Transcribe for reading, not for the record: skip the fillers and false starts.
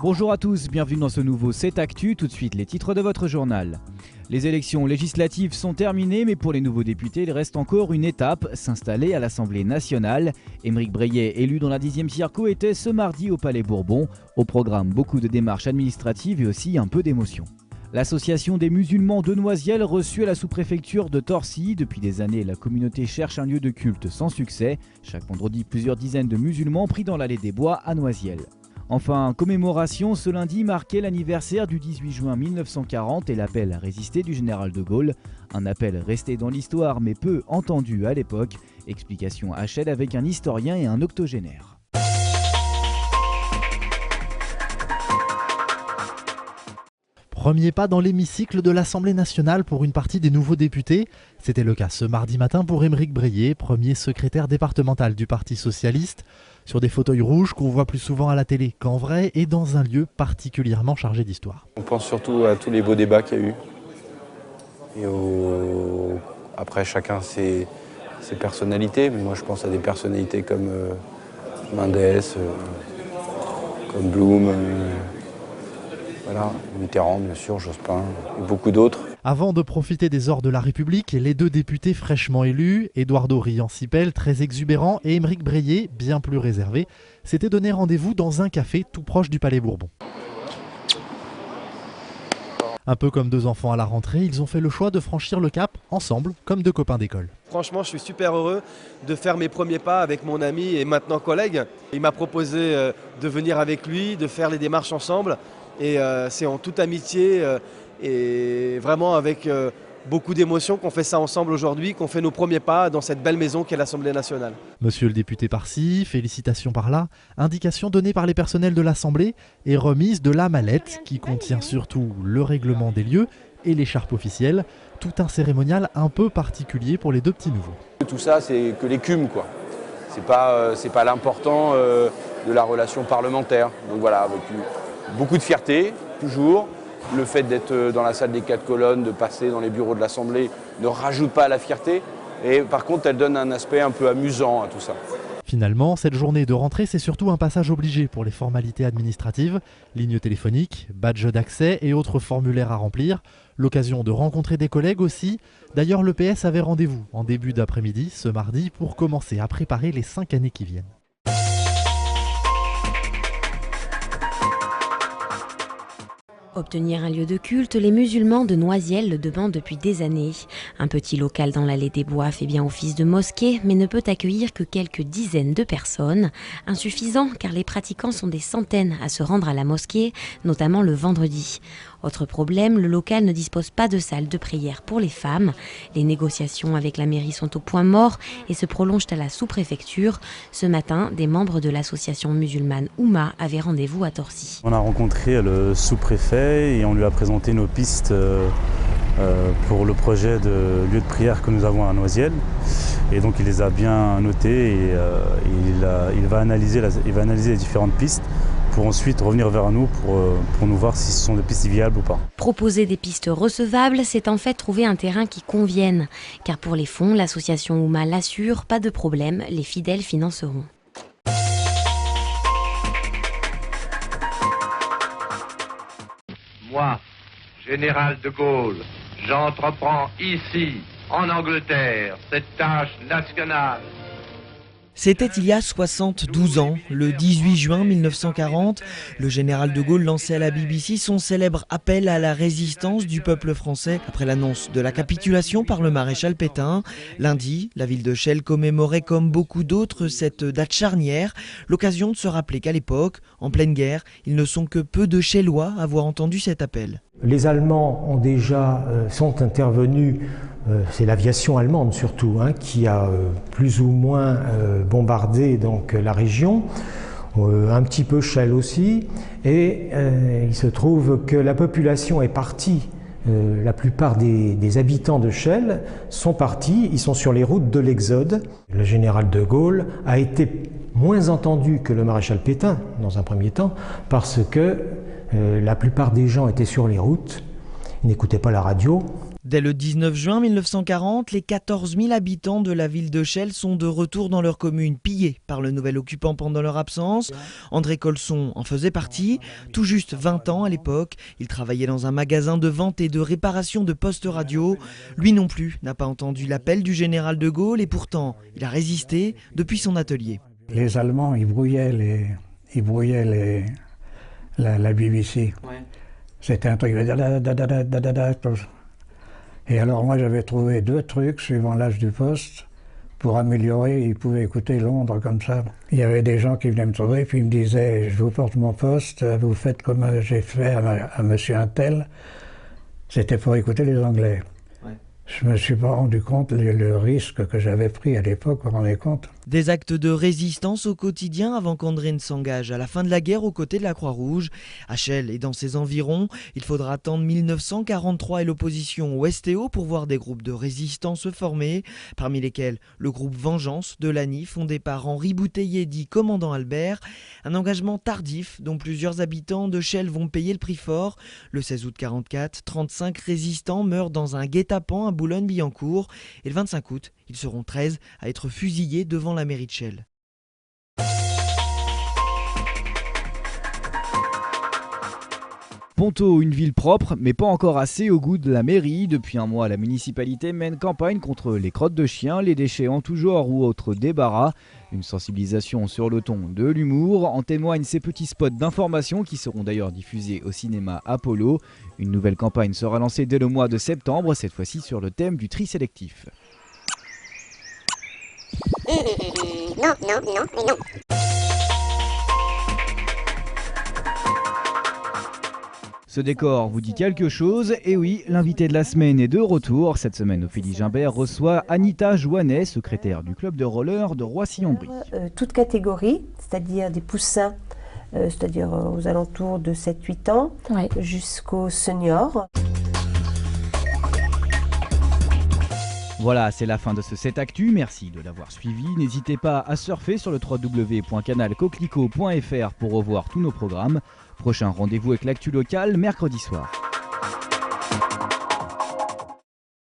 Bonjour à tous, bienvenue dans ce nouveau C'est Actu, tout de suite les titres de votre journal. Les élections législatives sont terminées, mais pour les nouveaux députés, il reste encore une étape, s'installer à l'Assemblée nationale. Aymeric Breillet, élu dans la 10e circo, était ce mardi au Palais Bourbon. Au programme, beaucoup de démarches administratives et aussi un peu d'émotion. L'association des musulmans de Noisiel, reçue à la sous-préfecture de Torcy. Depuis des années, la communauté cherche un lieu de culte sans succès. Chaque vendredi, plusieurs dizaines de musulmans pris dans l'allée des Bois à Noisiel. Enfin, commémoration, ce lundi marquait l'anniversaire du 18 juin 1940 et l'appel à résister du général de Gaulle. Un appel resté dans l'histoire mais peu entendu à l'époque. Explication à Chelles avec un historien et un octogénaire. Premier pas dans l'hémicycle de l'Assemblée nationale pour une partie des nouveaux députés. C'était le cas ce mardi matin pour Aymeric Breillet, premier secrétaire départemental du Parti socialiste, sur des fauteuils rouges qu'on voit plus souvent à la télé qu'en vrai et dans un lieu particulièrement chargé d'histoire. On pense surtout à tous les beaux débats qu'il y a eu. Et après, chacun ses personnalités, mais moi je pense à des personnalités comme Mendes, comme Blum. Voilà, Mitterrand, bien sûr, Jospin, et beaucoup d'autres. Avant de profiter des ors de la République, les deux députés fraîchement élus, Eduardo Riancipel, très exubérant, et Aymeric Breillet, bien plus réservé, s'étaient donné rendez-vous dans un café tout proche du Palais Bourbon. Un peu comme deux enfants à la rentrée, ils ont fait le choix de franchir le cap ensemble, comme deux copains d'école. Franchement, je suis super heureux de faire mes premiers pas avec mon ami et maintenant collègue. Il m'a proposé de venir avec lui, de faire les démarches ensemble. Et c'est en toute amitié et vraiment avec beaucoup d'émotion qu'on fait ça ensemble aujourd'hui, qu'on fait nos premiers pas dans cette belle maison qu'est l'Assemblée nationale. Monsieur le député par-ci, félicitations par-là, indication donnée par les personnels de l'Assemblée et remise de la mallette qui contient surtout le règlement des lieux et l'écharpe officielle, tout un cérémonial un peu particulier pour les deux petits nouveaux. Tout ça, c'est que l'écume, quoi. C'est pas l'important de la relation parlementaire. Donc voilà, avec beaucoup de fierté, toujours. Le fait d'être dans la salle des 4 colonnes, de passer dans les bureaux de l'Assemblée, ne rajoute pas à la fierté. Et par contre, elle donne un aspect un peu amusant à tout ça. Finalement, cette journée de rentrée, c'est surtout un passage obligé pour les formalités administratives, lignes téléphoniques, badges d'accès et autres formulaires à remplir. L'occasion de rencontrer des collègues aussi. D'ailleurs, le PS avait rendez-vous en début d'après-midi, ce mardi, pour commencer à préparer les 5 années qui viennent. Obtenir un lieu de culte, les musulmans de Noisiel le demandent depuis des années. Un petit local dans l'allée des Bois fait bien office de mosquée, mais ne peut accueillir que quelques dizaines de personnes. Insuffisant car les pratiquants sont des centaines à se rendre à la mosquée, notamment le vendredi. Autre problème, le local ne dispose pas de salle de prière pour les femmes. Les négociations avec la mairie sont au point mort et se prolongent à la sous-préfecture. Ce matin, des membres de l'association musulmane Oumma avaient rendez-vous à Torcy. On a rencontré le sous-préfet et on lui a présenté nos pistes pour le projet de lieu de prière que nous avons à Noisiel. Et donc il les a bien notées et il va analyser les différentes pistes pour ensuite revenir vers nous pour nous voir si ce sont des pistes viables ou pas. Proposer des pistes recevables, c'est en fait trouver un terrain qui convienne. Car pour les fonds, l'association Oumma l'assure, pas de problème, les fidèles financeront. Moi, général de Gaulle, j'entreprends ici, en Angleterre, cette tâche nationale. C'était il y a 72 ans, le 18 juin 1940, le général de Gaulle lançait à la BBC son célèbre appel à la résistance du peuple français après l'annonce de la capitulation par le maréchal Pétain. Lundi, la ville de Chelles commémorait comme beaucoup d'autres cette date charnière, l'occasion de se rappeler qu'à l'époque, en pleine guerre, ils ne sont que peu de Chellois à avoir entendu cet appel. Les Allemands sont intervenus, c'est l'aviation allemande surtout, qui a plus ou moins bombardé donc, la région, un petit peu Chelles aussi, et il se trouve que la population est partie, la plupart des habitants de Chelles sont partis, ils sont sur les routes de l'Exode. Le général de Gaulle a été moins entendu que le maréchal Pétain dans un premier temps, parce que la plupart des gens étaient sur les routes, ils n'écoutaient pas la radio. Dès le 19 juin 1940, les 14 000 habitants de la ville de Chelles sont de retour dans leur commune, pillés par le nouvel occupant pendant leur absence. André Colson en faisait partie, tout juste 20 ans à l'époque. Il travaillait dans un magasin de vente et de réparation de postes radio. Lui non plus n'a pas entendu l'appel du général de Gaulle et pourtant, il a résisté depuis son atelier. Les Allemands, ils brouillaient la BBC. Ouais. C'était un truc... Et alors moi j'avais trouvé 2 trucs suivant l'âge du poste pour améliorer, ils pouvaient écouter Londres comme ça. Il y avait des gens qui venaient me trouver puis ils me disaient je vous porte mon poste, vous faites comme j'ai fait à monsieur Untel. C'était pour écouter les Anglais. Ouais. Je me suis pas rendu compte le risque que j'avais pris à l'époque, vous vous rendez compte ? Des actes de résistance au quotidien avant qu'André ne s'engage à la fin de la guerre aux côtés de la Croix-Rouge. À Chelles et dans ses environs, il faudra attendre 1943 et l'opposition au STO pour voir des groupes de résistance se former, parmi lesquels le groupe Vengeance de Lagny, fondé par Henri Bouteiller dit commandant Albert. Un engagement tardif dont plusieurs habitants de Chelles vont payer le prix fort. Le 16 août 1944, 35 résistants meurent dans un guet-apens à Boulogne-Billancourt et le 25 août, ils seront 13 à être fusillés devant la mairie de Chelles. Ponto, une ville propre, mais pas encore assez au goût de la mairie. Depuis un mois, la municipalité mène campagne contre les crottes de chiens, les déchets en tout genre ou autres débarras. Une sensibilisation sur le ton de l'humour. En témoignent ces petits spots d'information qui seront d'ailleurs diffusés au cinéma Apollo. Une nouvelle campagne sera lancée dès le mois de septembre, cette fois-ci sur le thème du tri sélectif. Non, non, non, mais non. Ce décor vous dit quelque chose? Et oui, l'invité de la semaine est de retour. Cette semaine, Ophélie Gimbert reçoit Anita Joannet, secrétaire du club de roller de Roissy-en-Brie. Toute catégorie, c'est-à-dire des poussins, c'est-à-dire aux alentours de 7-8 ans, ouais, jusqu'aux seniors. Voilà, c'est la fin de ce 7 Actu. Merci de l'avoir suivi. N'hésitez pas à surfer sur le www.canalcoquelicot.fr pour revoir tous nos programmes. Prochain rendez-vous avec l'actu locale, mercredi soir.